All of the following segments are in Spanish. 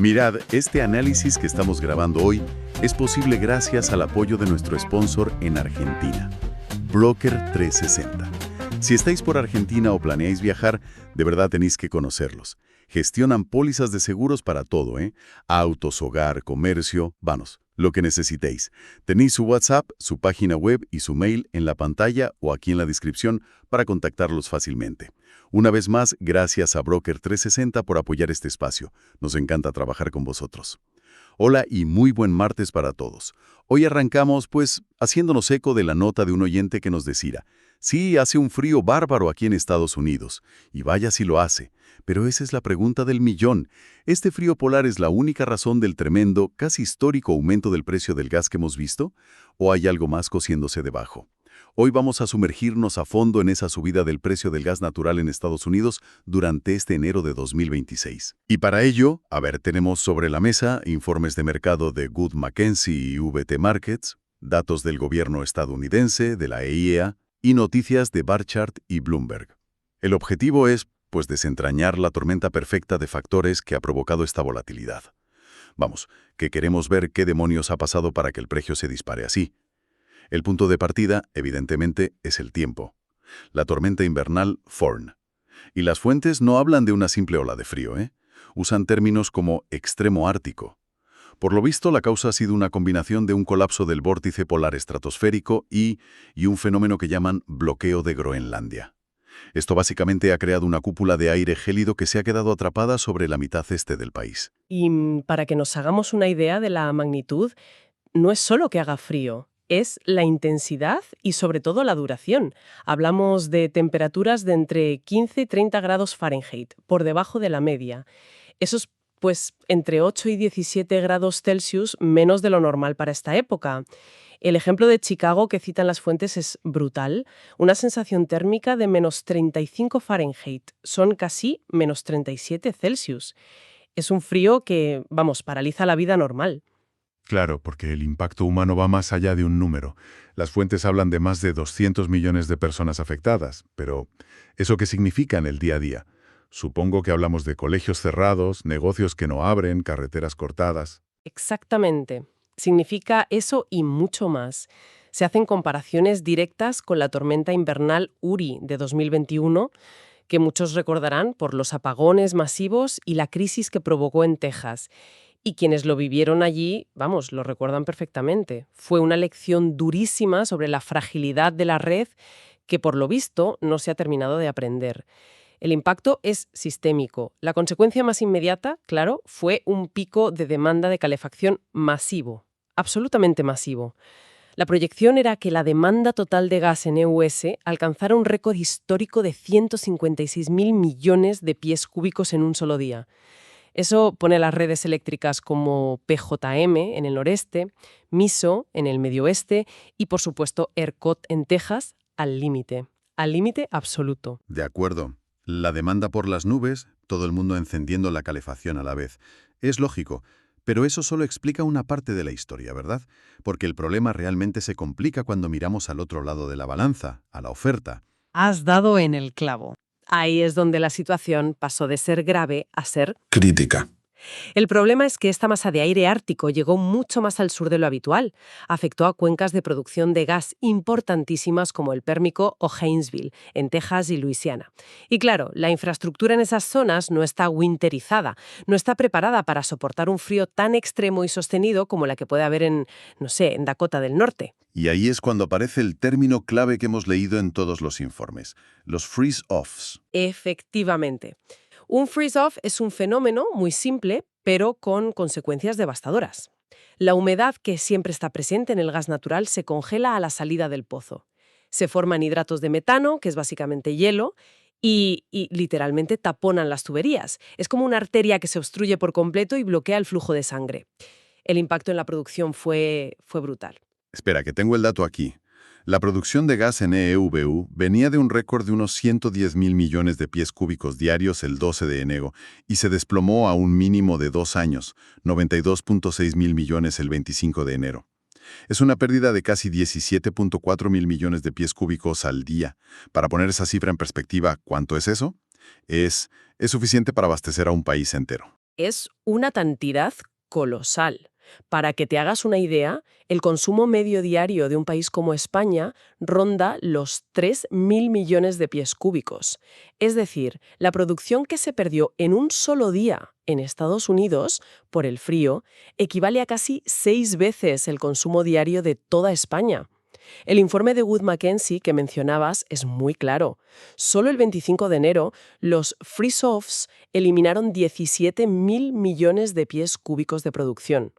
Mirad, este análisis que estamos grabando hoy es posible gracias al apoyo de nuestro sponsor en Argentina, Broker 360. Si estáis por Argentina o planeáis viajar, de verdad tenéis que conocerlos. Gestionan pólizas de seguros para todo, Autos, hogar, comercio, vamos, lo que necesitéis. Tenéis su WhatsApp, su página web y su mail en la pantalla o aquí en la descripción para contactarlos fácilmente. Una vez más, gracias a Broker 360 por apoyar este espacio. Nos encanta trabajar con vosotros. Hola y muy buen martes para todos. Hoy arrancamos, haciéndonos eco de la nota de un oyente que nos decía: sí, hace un frío bárbaro aquí en Estados Unidos. Y vaya si lo hace. Pero esa es la pregunta del millón. ¿Este frío polar es la única razón del tremendo, casi histórico aumento del precio del gas que hemos visto? ¿O hay algo más cociéndose debajo? Hoy vamos a sumergirnos a fondo en esa subida del precio del gas natural en Estados Unidos durante este enero de 2026. Y para ello, tenemos sobre la mesa informes de mercado de Wood Mackenzie y VT Markets, datos del gobierno estadounidense, de la EIA, y noticias de Barchart y Bloomberg. El objetivo es, desentrañar la tormenta perfecta de factores que ha provocado esta volatilidad. Vamos, que queremos ver qué demonios ha pasado para que el precio se dispare así. El punto de partida, evidentemente, es el tiempo. La tormenta invernal Forn. Y las fuentes no hablan de una simple ola de frío, Usan términos como extremo ártico. Por lo visto, la causa ha sido una combinación de un colapso del vórtice polar estratosférico y un fenómeno que llaman bloqueo de Groenlandia. Esto básicamente ha creado una cúpula de aire gélido que se ha quedado atrapada sobre la mitad este del país. Y para que nos hagamos una idea de la magnitud, no es solo que haga frío, es la intensidad y sobre todo la duración. Hablamos de temperaturas de entre 15 y 30 grados Fahrenheit, por debajo de la media. Eso es, entre 8 y 17 grados Celsius menos de lo normal para esta época. El ejemplo de Chicago que citan las fuentes es brutal. Una sensación térmica de menos 35 Fahrenheit. Son casi menos 37 Celsius. Es un frío que, paraliza la vida normal. Claro, porque el impacto humano va más allá de un número. Las fuentes hablan de más de 200 millones de personas afectadas, pero ¿eso qué significa en el día a día? Supongo que hablamos de colegios cerrados, negocios que no abren, carreteras cortadas. Exactamente. Significa eso y mucho más. Se hacen comparaciones directas con la tormenta invernal Uri de 2021, que muchos recordarán por los apagones masivos y la crisis que provocó en Texas. Y quienes lo vivieron allí, lo recuerdan perfectamente. Fue una lección durísima sobre la fragilidad de la red que, por lo visto, no se ha terminado de aprender. El impacto es sistémico. La consecuencia más inmediata, claro, fue un pico de demanda de calefacción masivo, absolutamente masivo. La proyección era que la demanda total de gas en EUS alcanzara un récord histórico de 156.000 millones de pies cúbicos en un solo día. Eso pone las redes eléctricas como PJM en el noreste, MISO en el medio oeste y, por supuesto, ERCOT en Texas al límite absoluto. De acuerdo. La demanda por las nubes, todo el mundo encendiendo la calefacción a la vez. Es lógico, pero eso solo explica una parte de la historia, ¿verdad? Porque el problema realmente se complica cuando miramos al otro lado de la balanza, a la oferta. Has dado en el clavo. Ahí es donde la situación pasó de ser grave a ser Crítica. El problema es que esta masa de aire ártico llegó mucho más al sur de lo habitual. Afectó a cuencas de producción de gas importantísimas como el Pérmico o Haynesville, en Texas y Luisiana. Y claro, la infraestructura en esas zonas no está winterizada, no está preparada para soportar un frío tan extremo y sostenido como la que puede haber en Dakota del Norte. Y ahí es cuando aparece el término clave que hemos leído en todos los informes, los freeze-offs. Efectivamente. Un freeze-off es un fenómeno muy simple, pero con consecuencias devastadoras. La humedad que siempre está presente en el gas natural se congela a la salida del pozo. Se forman hidratos de metano, que es básicamente hielo, y literalmente taponan las tuberías. Es como una arteria que se obstruye por completo y bloquea el flujo de sangre. El impacto en la producción fue brutal. Espera, que tengo el dato aquí. La producción de gas en EEVU venía de un récord de unos 110.000 millones de pies cúbicos diarios el 12 de enero y se desplomó a un mínimo de 2 años, 92.6 mil millones el 25 de enero. Es una pérdida de casi 17.4 mil millones de pies cúbicos al día. Para poner esa cifra en perspectiva, ¿cuánto es eso? Es suficiente para abastecer a un país entero. Es una cantidad colosal. Para que te hagas una idea, el consumo medio diario de un país como España ronda los 3.000 millones de pies cúbicos. Es decir, la producción que se perdió en un solo día en Estados Unidos por el frío equivale a casi 6 veces el consumo diario de toda España. El informe de Wood Mackenzie que mencionabas es muy claro. Solo el 25 de enero, los freeze-offs eliminaron 17.000 millones de pies cúbicos de producción.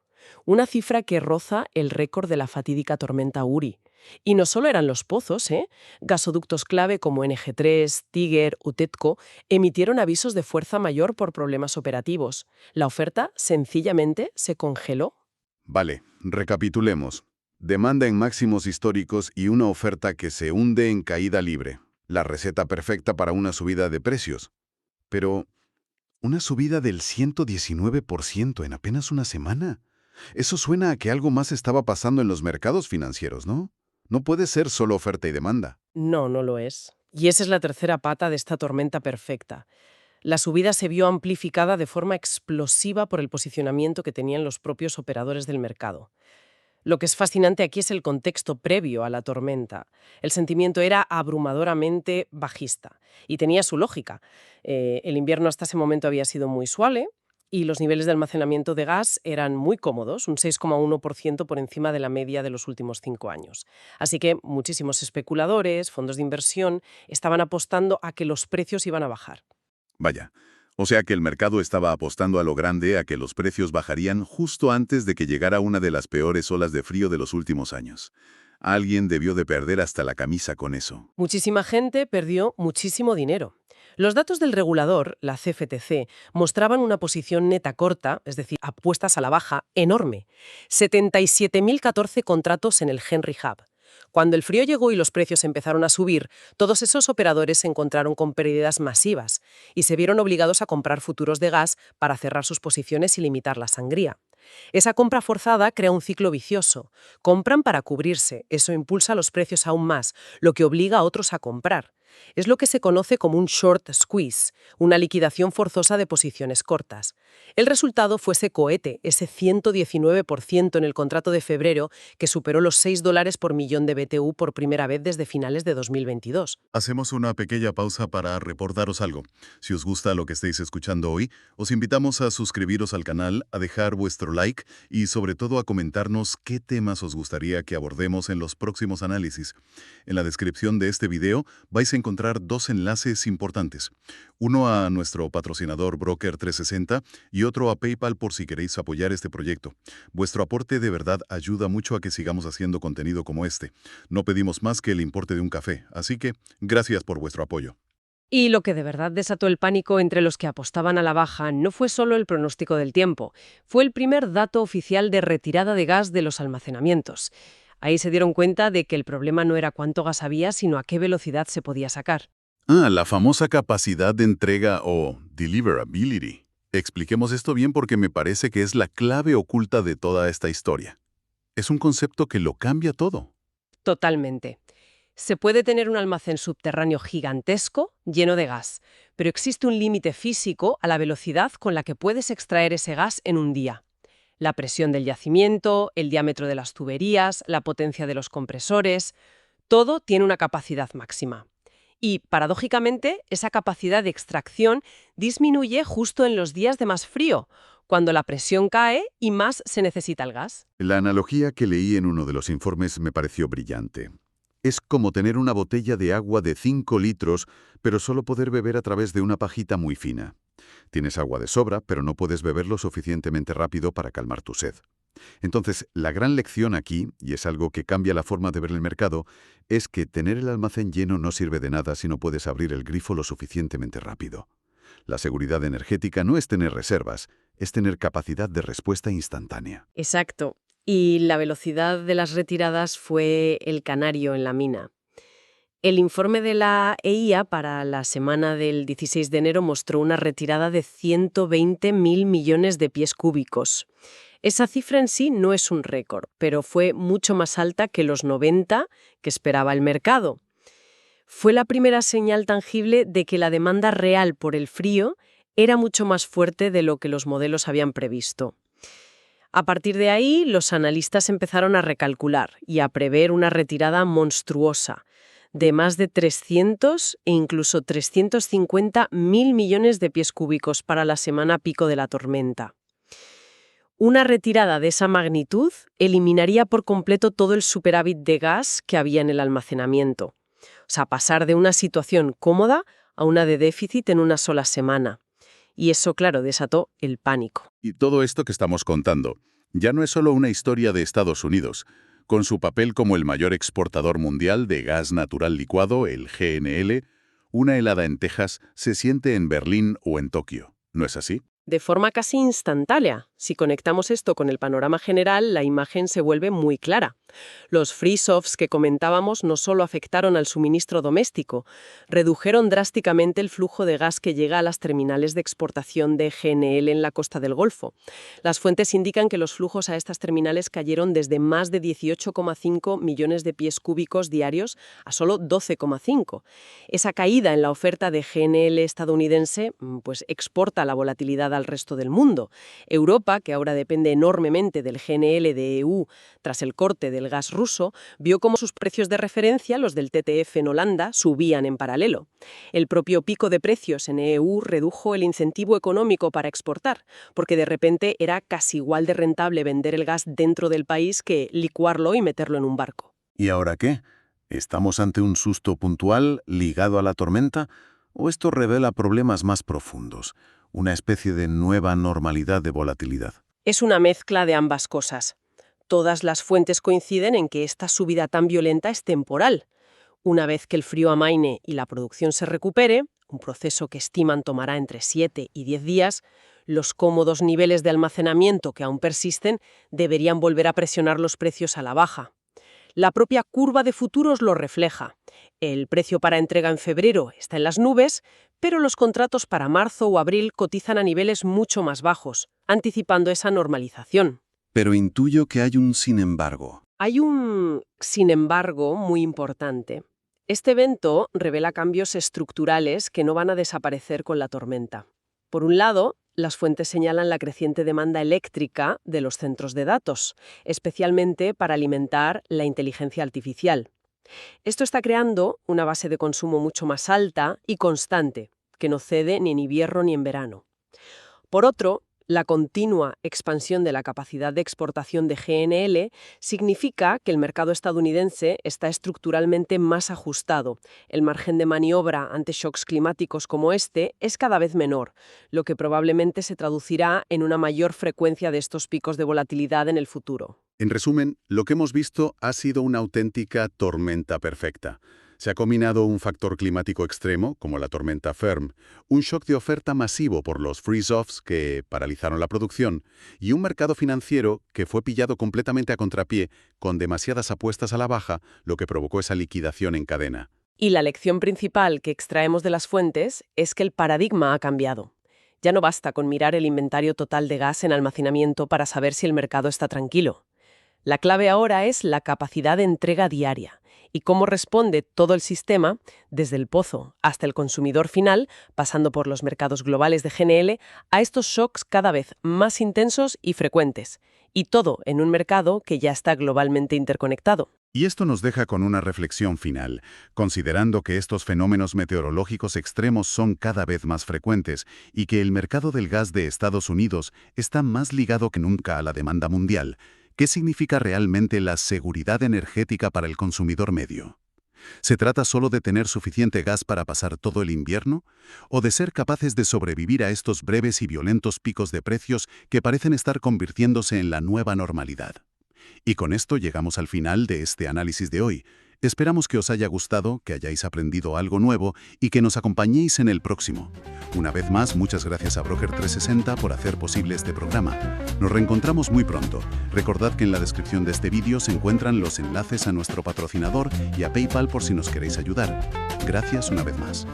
Una cifra que roza el récord de la fatídica tormenta Uri. Y no solo eran los pozos, ¿eh? Gasoductos clave como NG3, Tiger o Tetco emitieron avisos de fuerza mayor por problemas operativos. La oferta sencillamente se congeló. Vale, recapitulemos. Demanda en máximos históricos y una oferta que se hunde en caída libre. La receta perfecta para una subida de precios. Pero, ¿una subida del 119% en apenas una semana? Eso suena a que algo más estaba pasando en los mercados financieros, ¿no? No puede ser solo oferta y demanda. No, no lo es. Y esa es la tercera pata de esta tormenta perfecta. La subida se vio amplificada de forma explosiva por el posicionamiento que tenían los propios operadores del mercado. Lo que es fascinante aquí es el contexto previo a la tormenta. El sentimiento era abrumadoramente bajista y tenía su lógica. El invierno hasta ese momento había sido muy suave y los niveles de almacenamiento de gas eran muy cómodos, un 6,1% por encima de la media de los últimos 5 años. Así que muchísimos especuladores, fondos de inversión, estaban apostando a que los precios iban a bajar. Vaya, o sea que el mercado estaba apostando a lo grande a que los precios bajarían justo antes de que llegara una de las peores olas de frío de los últimos años. Alguien debió de perder hasta la camisa con eso. Muchísima gente perdió muchísimo dinero. Los datos del regulador, la CFTC, mostraban una posición neta corta, es decir, apuestas a la baja, enorme. 77.014 contratos en el Henry Hub. Cuando el frío llegó y los precios empezaron a subir, todos esos operadores se encontraron con pérdidas masivas y se vieron obligados a comprar futuros de gas para cerrar sus posiciones y limitar la sangría. Esa compra forzada crea un ciclo vicioso. Compran para cubrirse, eso impulsa los precios aún más, lo que obliga a otros a comprar. Es lo que se conoce como un short squeeze, una liquidación forzosa de posiciones cortas. El resultado fue ese cohete, ese 119% en el contrato de febrero que superó los $6 por millón de BTU por primera vez desde finales de 2022. Hacemos una pequeña pausa para recordaros algo. Si os gusta lo que estáis escuchando hoy, os invitamos a suscribiros al canal, a dejar vuestro like y sobre todo a comentarnos qué temas os gustaría que abordemos en los próximos análisis. En la descripción de este video vais a encontrar 2 enlaces importantes. Uno a nuestro patrocinador Broker 360 y otro a PayPal por si queréis apoyar este proyecto. Vuestro aporte de verdad ayuda mucho a que sigamos haciendo contenido como este. No pedimos más que el importe de un café, así que gracias por vuestro apoyo. Y lo que de verdad desató el pánico entre los que apostaban a la baja no fue solo el pronóstico del tiempo, fue el primer dato oficial de retirada de gas de los almacenamientos. Ahí se dieron cuenta de que el problema no era cuánto gas había, sino a qué velocidad se podía sacar. La famosa capacidad de entrega o deliverability. Expliquemos esto bien porque me parece que es la clave oculta de toda esta historia. Es un concepto que lo cambia todo. Totalmente. Se puede tener un almacén subterráneo gigantesco lleno de gas, pero existe un límite físico a la velocidad con la que puedes extraer ese gas en un día. La presión del yacimiento, el diámetro de las tuberías, la potencia de los compresores, todo tiene una capacidad máxima. Y, paradójicamente, esa capacidad de extracción disminuye justo en los días de más frío, cuando la presión cae y más se necesita el gas. La analogía que leí en uno de los informes me pareció brillante. Es como tener una botella de agua de 5 litros, pero solo poder beber a través de una pajita muy fina. Tienes agua de sobra, pero no puedes beberlo suficientemente rápido para calmar tu sed. Entonces, la gran lección aquí, y es algo que cambia la forma de ver el mercado, es que tener el almacén lleno no sirve de nada si no puedes abrir el grifo lo suficientemente rápido. La seguridad energética no es tener reservas, es tener capacidad de respuesta instantánea. Exacto. Y la velocidad de las retiradas fue el canario en la mina. El informe de la EIA para la semana del 16 de enero mostró una retirada de 120.000 millones de pies cúbicos. Esa cifra en sí no es un récord, pero fue mucho más alta que los 90 que esperaba el mercado. Fue la primera señal tangible de que la demanda real por el frío era mucho más fuerte de lo que los modelos habían previsto. A partir de ahí, los analistas empezaron a recalcular y a prever una retirada monstruosa de más de 300 e incluso 350 mil millones de pies cúbicos para la semana pico de la tormenta. Una retirada de esa magnitud eliminaría por completo todo el superávit de gas que había en el almacenamiento. O sea, pasar de una situación cómoda a una de déficit en una sola semana. Y eso, claro, desató el pánico. Y todo esto que estamos contando ya no es solo una historia de Estados Unidos. Con su papel como el mayor exportador mundial de gas natural licuado, el GNL, una helada en Texas se siente en Berlín o en Tokio. ¿No es así? De forma casi instantánea. Si conectamos esto con el panorama general, la imagen se vuelve muy clara. Los freeze-offs que comentábamos no solo afectaron al suministro doméstico, redujeron drásticamente el flujo de gas que llega a las terminales de exportación de GNL en la costa del Golfo. Las fuentes indican que los flujos a estas terminales cayeron desde más de 18,5 millones de pies cúbicos diarios a solo 12,5. Esa caída en la oferta de GNL estadounidense pues exporta la volatilidad al resto del mundo. Europa, que ahora depende enormemente del GNL de EU tras el corte del gas ruso, vio cómo sus precios de referencia, los del TTF en Holanda, subían en paralelo. El propio pico de precios en EU redujo el incentivo económico para exportar, porque de repente era casi igual de rentable vender el gas dentro del país que licuarlo y meterlo en un barco. ¿Y ahora qué? ¿Estamos ante un susto puntual ligado a la tormenta? ¿O esto revela problemas más profundos? Una especie de nueva normalidad de volatilidad. Es una mezcla de ambas cosas. Todas las fuentes coinciden en que esta subida tan violenta es temporal. Una vez que el frío amaine y la producción se recupere, un proceso que estiman tomará entre 7 y 10 días, los cómodos niveles de almacenamiento que aún persisten deberían volver a presionar los precios a la baja. La propia curva de futuros lo refleja. El precio para entrega en febrero está en las nubes, pero los contratos para marzo o abril cotizan a niveles mucho más bajos, anticipando esa normalización. Pero intuyo que hay un sin embargo. Hay un sin embargo muy importante. Este evento revela cambios estructurales que no van a desaparecer con la tormenta. Por un lado, las fuentes señalan la creciente demanda eléctrica de los centros de datos, especialmente para alimentar la inteligencia artificial. Esto está creando una base de consumo mucho más alta y constante, que no cede ni en invierno ni en verano. Por otro, la continua expansión de la capacidad de exportación de GNL significa que el mercado estadounidense está estructuralmente más ajustado. El margen de maniobra ante shocks climáticos como este es cada vez menor, lo que probablemente se traducirá en una mayor frecuencia de estos picos de volatilidad en el futuro. En resumen, lo que hemos visto ha sido una auténtica tormenta perfecta. Se ha combinado un factor climático extremo, como la tormenta Ferm, un shock de oferta masivo por los freeze-offs que paralizaron la producción, y un mercado financiero que fue pillado completamente a contrapié, con demasiadas apuestas a la baja, lo que provocó esa liquidación en cadena. Y la lección principal que extraemos de las fuentes es que el paradigma ha cambiado. Ya no basta con mirar el inventario total de gas en almacenamiento para saber si el mercado está tranquilo. La clave ahora es la capacidad de entrega diaria y cómo responde todo el sistema, desde el pozo hasta el consumidor final, pasando por los mercados globales de GNL, a estos shocks cada vez más intensos y frecuentes. Y todo en un mercado que ya está globalmente interconectado. Y esto nos deja con una reflexión final, considerando que estos fenómenos meteorológicos extremos son cada vez más frecuentes y que el mercado del gas de Estados Unidos está más ligado que nunca a la demanda mundial. ¿Qué significa realmente la seguridad energética para el consumidor medio? ¿Se trata solo de tener suficiente gas para pasar todo el invierno? ¿O de ser capaces de sobrevivir a estos breves y violentos picos de precios que parecen estar convirtiéndose en la nueva normalidad? Y con esto llegamos al final de este análisis de hoy. Esperamos que os haya gustado, que hayáis aprendido algo nuevo y que nos acompañéis en el próximo. Una vez más, muchas gracias a Broker 360 por hacer posible este programa. Nos reencontramos muy pronto. Recordad que en la descripción de este vídeo se encuentran los enlaces a nuestro patrocinador y a PayPal por si nos queréis ayudar. Gracias una vez más.